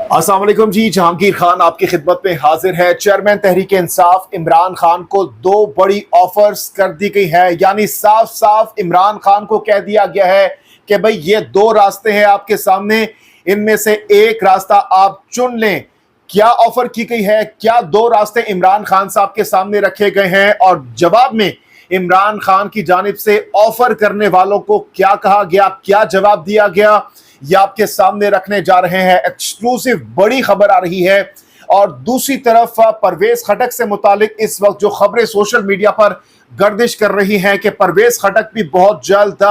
अस्सलाम वालेकुम जी। जहांगीर खान आपकी खिदमत में हाजिर है। चेयरमैन तहरीक इंसाफ इमरान खान को दो बड़ी ऑफर्स कर दी गई है, यानी साफ साफ इमरान खान को कह दिया गया है कि भाई ये दो रास्ते हैं आपके सामने, इनमें से एक रास्ता आप चुन लें। क्या ऑफर की गई है, क्या दो रास्ते इमरान खान साहब के सामने रखे गए हैं और जवाब में इमरान खान की जानिब से ऑफर करने वालों को क्या कहा गया, क्या जवाब दिया गया, ये आपके सामने रखने जा रहे हैं। एक्सक्लूसिव बड़ी खबर आ रही है। और दूसरी तरफ परवेज खटक से मुतालिक इस वक्त जो खबरें सोशल मीडिया पर गर्दिश कर रही हैं कि परवेज खटक भी बहुत जल्द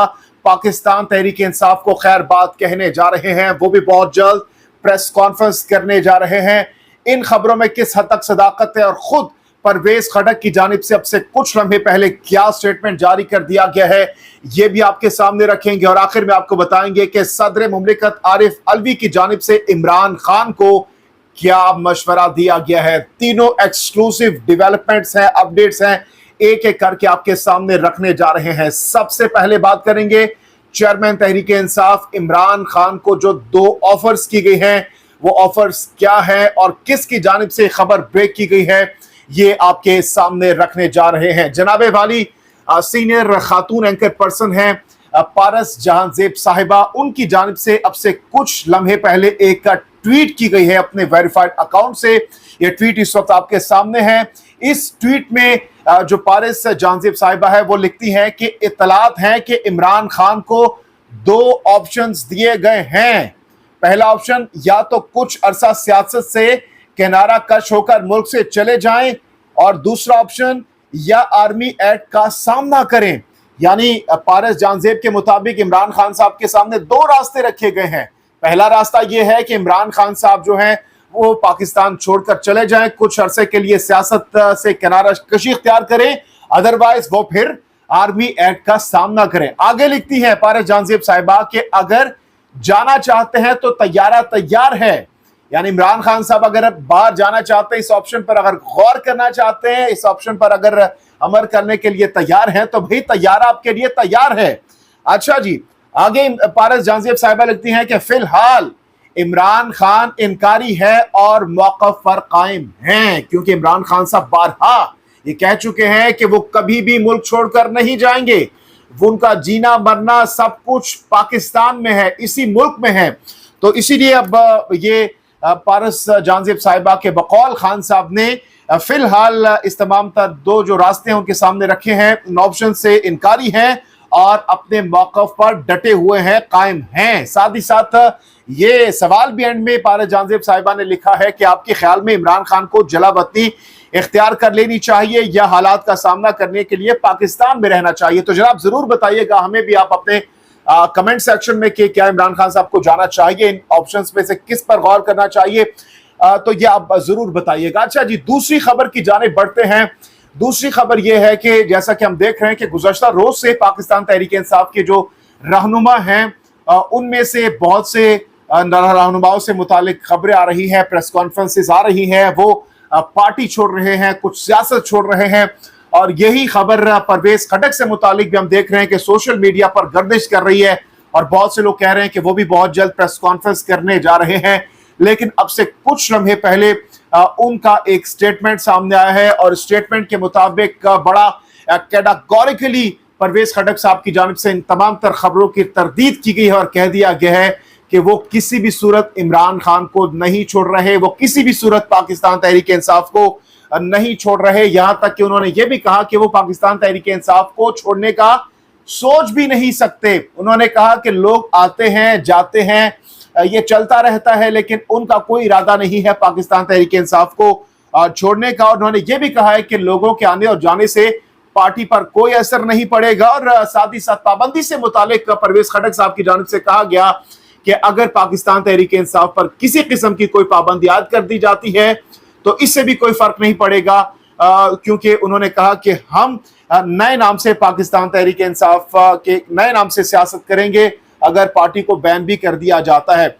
पाकिस्तान तहरीक इंसाफ को खैर बात कहने जा रहे हैं, वो भी बहुत जल्द प्रेस कॉन्फ्रेंस करने जा रहे हैं। इन खबरों में किस हद तक सदाकत है और खुद परवेज खटक की जानिब से अब से कुछ लम्हे पहले क्या स्टेटमेंट जारी कर दिया गया है, ये भी आपके सामने रखेंगे। और आखिर में आपको बताएंगे कि सदर मुमलिकत आरिफ अलवी की जानिब से इमरान खान को क्या मशवरा दिया गया है। तीनों एक्सक्लूसिव डेवलपमेंट्स हैं, अपडेट्स हैं, एक एक करके आपके सामने रखने जा रहे हैं। सबसे पहले बात करेंगे चेयरमैन तहरीक इंसाफ इमरान खान को जो दो ऑफर्स की गई हैं, वो ऑफर्स क्या है और किसकी जानिब से खबर ब्रेक की गई है, ये आपके सामने रखने जा रहे हैं। जनाबे वाली सीनियर खातून एंकर पर्सन हैं पारस जहांजेब साहिबा, उनकी जानिब से अब से कुछ लम्हे पहले एक ट्वीट की गई है अपने वेरीफाइड अकाउंट से। ये ट्वीट इस वक्त आपके सामने है। इस ट्वीट में जो पारस जहांजेब साहिबा है वो लिखती हैं कि इत्तलात हैं कि इमरान खान को दो ऑप्शंस दिए गए हैं। पहला ऑप्शन, या तो कुछ अरसा सियासत से किनारा कश होकर मुल्क से चले जाएं, और दूसरा ऑप्शन, या आर्मी एक्ट का सामना करें। यानी पारस जहांजेब के मुताबिक इमरान खान साहब के सामने दो रास्ते रखे गए हैं। पहला रास्ता यह है कि इमरान खान साहब जो हैं वो पाकिस्तान छोड़कर चले जाएं, कुछ अरसे के लिए सियासत से किनारा कशी इख्तियार करें, अदरवाइज वो फिर आर्मी एक्ट का सामना करें। आगे लिखती है पारस जहांजेब साहिबा कि अगर जाना चाहते हैं तो तैयारा तैयार है। यानी इमरान खान साहब अगर बाहर जाना चाहते हैं, इस ऑप्शन पर अगर गौर करना चाहते हैं, इस ऑप्शन पर अगर अमल करने के लिए तैयार हैं, तो भाई तैयारा आपके लिए तैयार है। अच्छा जी, आगे पारस जहांजेब साहिबा लिखती हैं कि फिलहाल इमरान खान इनकारी है और मौक़िफ़ पर कायम हैं, क्योंकि इमरान खान साहब बारहा ये कह चुके हैं कि वो कभी भी मुल्क छोड़कर नहीं जाएंगे। वो उनका जीना मरना सब कुछ पाकिस्तान में है, इसी मुल्क में है। तो इसीलिए अब ये पारस जहांजेब साहिबा के बकौल खान साहब ने फिलहाल इस तमाम तर दो जो रास्ते हैं उनके सामने रखे हैं, इन ऑप्शन से इनकारी हैं और अपने मौक़िफ़ पर डटे हुए हैं, कायम हैं। साथ ही साथ ये सवाल भी एंड में पारस जहांजेब साहिबा ने लिखा है कि आपके ख्याल में इमरान खान को जलावतनी इख्तियार कर लेनी चाहिए या हालात का सामना करने के लिए पाकिस्तान में रहना चाहिए। तो जनाब जरूर बताइएगा हमें भी आप अपने कमेंट सेक्शन में कि क्या इमरान खान साहब को जाना चाहिए, इन ऑप्शंस में से किस पर गौर करना चाहिए, तो ये आप जरूर बताइएगा। अच्छा जी, दूसरी खबर की जानिब बढ़ते हैं। दूसरी खबर ये है कि जैसा कि हम देख रहे हैं कि गुज़श्ता रोज से पाकिस्तान तहरीक इंसाफ के जो रहनुमा हैं उनमें से बहुत से रहनुमाओं से मुतालिक खबरें आ रही हैं, प्रेस कॉन्फ्रेंसेस आ रही हैं, वो पार्टी छोड़ रहे हैं, कुछ सियासत छोड़ रहे हैं। और यही खबर परवेज खटक से मुतालिक भी हम देख रहे हैं कि सोशल मीडिया पर गर्दिश कर रही है और बहुत से लोग कह रहे हैं कि वो भी बहुत जल्द प्रेस कॉन्फ्रेंस करने जा रहे हैं। लेकिन अब से कुछ लम्हे पहले उनका एक स्टेटमेंट सामने आया है और स्टेटमेंट के मुताबिक बड़ा कैटेगोरिकली परवेज खटक साहब की जानिब से इन तमाम तर खबरों की तरदीद की गई है और कह दिया गया है कि वो किसी भी सूरत इमरान खान को नहीं छोड़ रहे, वो किसी भी सूरत पाकिस्तान तहरीक इंसाफ को नहीं छोड़ रहे। यहां तक कि उन्होंने ये भी कहा कि वो पाकिस्तान तहरीक इंसाफ को छोड़ने का सोच भी नहीं सकते। उन्होंने कहा कि लोग आते हैं जाते हैं, ये चलता रहता है, लेकिन उनका कोई इरादा नहीं है पाकिस्तान तहरीक इंसाफ को छोड़ने का। और उन्होंने ये भी कहा है कि लोगों के आने और जाने से पार्टी पर कोई असर नहीं पड़ेगा। और साथ ही साथ पाबंदी से मुतालिक परवेज खटक साहब की जानिब से कहा गया कि अगर पाकिस्तान तहरीक इंसाफ पर किसी किस्म की कोई पाबंदी आयद कर दी जाती है तो इससे भी कोई फर्क नहीं पड़ेगा, क्योंकि उन्होंने कहा कि हम नए नाम से पाकिस्तान तहरीक इंसाफ के नए नाम से सियासत करेंगे अगर पार्टी को बैन भी कर दिया जाता है।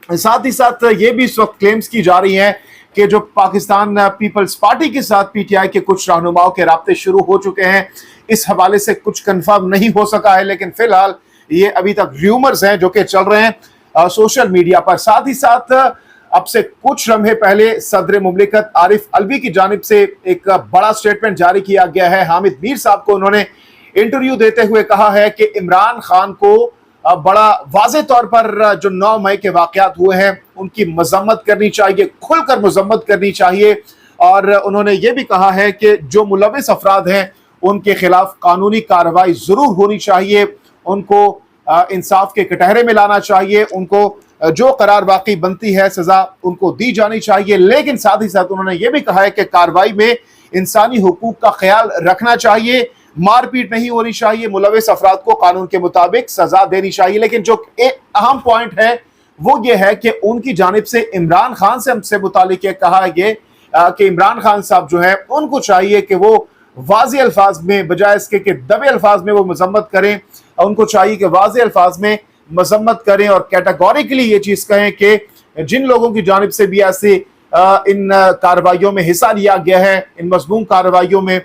साथ ही साथ ये भी इस वक्त क्लेम्स की जा रही हैं कि जो पाकिस्तान पीपल्स पार्टी के साथ पीटीआई के कुछ रहनुमाओं के राब्ते शुरू हो चुके हैं। इस हवाले से कुछ कंफर्म नहीं हो सका है, लेकिन फिलहाल ये अभी तक र्यूमर्स हैं जो कि चल रहे हैं सोशल मीडिया पर। साथ ही साथ अब से कुछ लम्हे पहले सदर मुमलिकत आरिफ अलवी की जानिब से एक बड़ा स्टेटमेंट जारी किया गया है। हामिद मीर साहब को उन्होंने इंटरव्यू देते हुए कहा है कि इमरान खान को बड़ा वाज़े तौर पर जो 9 मई के वाक़यात हुए हैं उनकी मजम्मत करनी चाहिए, खुलकर मजम्मत करनी चाहिए। और उन्होंने ये भी कहा है कि जो मुलविस अफराद हैं उनके खिलाफ कानूनी कार्रवाई ज़रूर होनी चाहिए, उनको इंसाफ के कटहरे में लाना चाहिए, उनको जो करार वाकई बनती है सज़ा उनको दी जानी चाहिए। लेकिन साथ ही साथ उन्होंने ये भी कहा है कि कार्रवाई में इंसानी हुकूक का ख्याल रखना चाहिए, मारपीट नहीं होनी चाहिए, मुलविस अफराद को कानून के मुताबिक सजा देनी चाहिए। लेकिन जो एक अहम पॉइंट है वो ये है कि उनकी जानिब से इमरान खान से हमसे मुतालिक कहा ये कि इमरान खान साहब जो है उनको चाहिए कि वो वाज़े अल्फाज में, बजाय इसके कि दबे अल्फाज में वो मजम्मत करें, उनको चाहिए कि वाज़े अल्फाज में मजम्मत करें और कैटेगोरिकली ये चीज़ कहें कि जिन लोगों की जानिब से भी ऐसे इन कार्रवाइयों में हिस्सा लिया गया है, इन मज़मूम कार्रवाइयों में,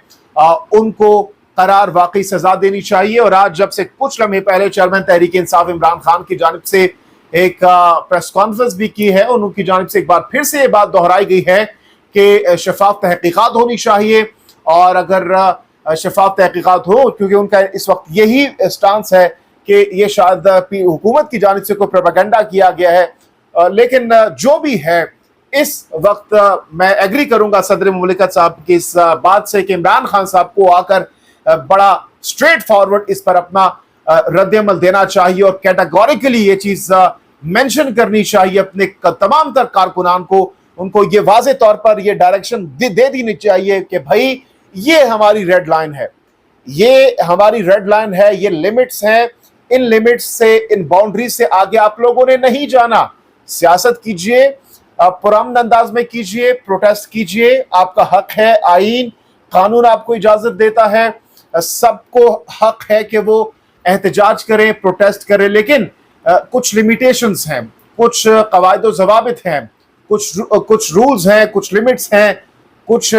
उनको करार वाकई सजा देनी चाहिए। और आज जब से कुछ लम्हे पहले चेयरमैन तहरीक इंसाफ इमरान खान की जानिब से एक प्रेस कॉन्फ्रेंस भी की है, उनकी जानिब से एक बार फिर से ये बात दोहराई गई है कि शफाफ तहकीकात होनी चाहिए। और अगर शफाफ तहकीकात हो, क्योंकि उनका इस वक्त यही स्टांस है कि ये शायद हुकूमत की जानिब से कोई प्रोपेगेंडा किया गया है, लेकिन जो भी है इस वक्त मैं एग्री करूंगा सदर मुमलिकत साहब की इस बात से कि इमरान खान साहब को आकर बड़ा स्ट्रेट फॉरवर्ड इस पर अपना रद्द अमल देना चाहिए और कैटेगोरिकली ये चीज मेंशन करनी चाहिए अपने तमाम तर कारकुनान को। उनको ये वाज़े तौर पर ये डायरेक्शन दे देनी चाहिए कि भाई ये हमारी रेड लाइन है, ये हमारी रेड लाइन है, ये लिमिट्स हैं, इन लिमिट्स से, इन बाउंड्रीज से आगे आप लोगों ने नहीं जाना। सियासत कीजिए, पुरअमन अंदाज में कीजिए, प्रोटेस्ट कीजिए, आपका हक है, आईन कानून आपको इजाजत देता है, सबको हक है कि वो एहतजाज करें, प्रोटेस्ट करें, लेकिन कुछ लिमिटेशंस हैं, कुछ कवायद व ज़वाबित हैं, कुछ रूल्स हैं, कुछ लिमिट्स हैं, कुछ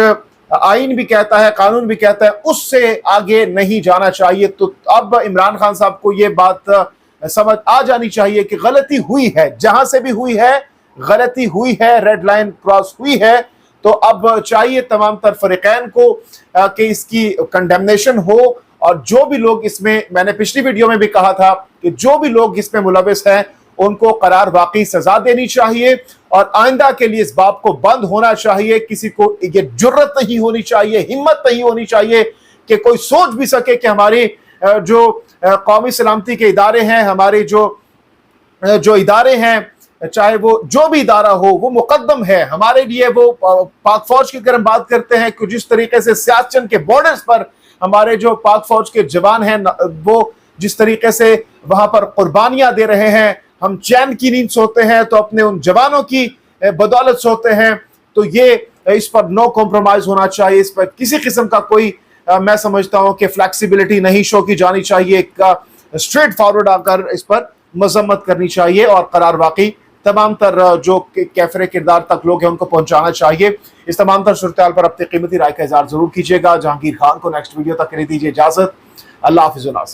आईन भी कहता है, कानून भी कहता है, उससे आगे नहीं जाना चाहिए। तो अब इमरान खान साहब को ये बात समझ आ जानी चाहिए कि गलती हुई है, जहां से भी हुई है गलती हुई है, रेड लाइन क्रॉस हुई है। तो अब चाहिए तमाम तर फरीकैन को कि इसकी कंडेमनेशन हो और जो भी लोग इसमें, मैंने पिछली वीडियो में भी कहा था कि जो भी लोग इसमें मुलविस हैं उनको करार वाकई सजा देनी चाहिए और आइंदा के लिए इस बात को बंद होना चाहिए। किसी को ये जुर्रत नहीं होनी चाहिए, हिम्मत नहीं होनी चाहिए कि कोई सोच भी सके कि हमारी जो कौमी सलामती के इदारे हैं, हमारे जो इदारे हैं, चाहे वो जो भी इदारा हो, वो मुकद्दम है हमारे लिए। वो पाक फौज की अगर हम बात करते हैं कि जिस तरीके से सियाचिन के बॉर्डर्स पर हमारे जो पाक फौज के जवान हैं वो जिस तरीके से वहां पर कुर्बानियां दे रहे हैं, हम चैन की नींद सोते हैं तो अपने उन जवानों की बदौलत सोते हैं। तो ये इस पर नो कॉम्प्रोमाइज होना चाहिए, इस पर किसी किस्म का कोई मैं समझता हूं कि फ्लेक्सिबिलिटी नहीं शो की जानी चाहिए, स्ट्रेट फॉरवर्ड आकर इस पर मजम्मत करनी चाहिए और करार वाकई तमाम तर जो कैफरे किरदार तक लोग हैं उनको पहुंचाना चाहिए। इस तमाम तर सूरत पर अपनी कीमती राय का इज़हार जरूर कीजिएगा। जहांगीर खान को नेक्स्ट वीडियो तक के लिए दीजिए इजाजत। अल्लाह हाफिज़।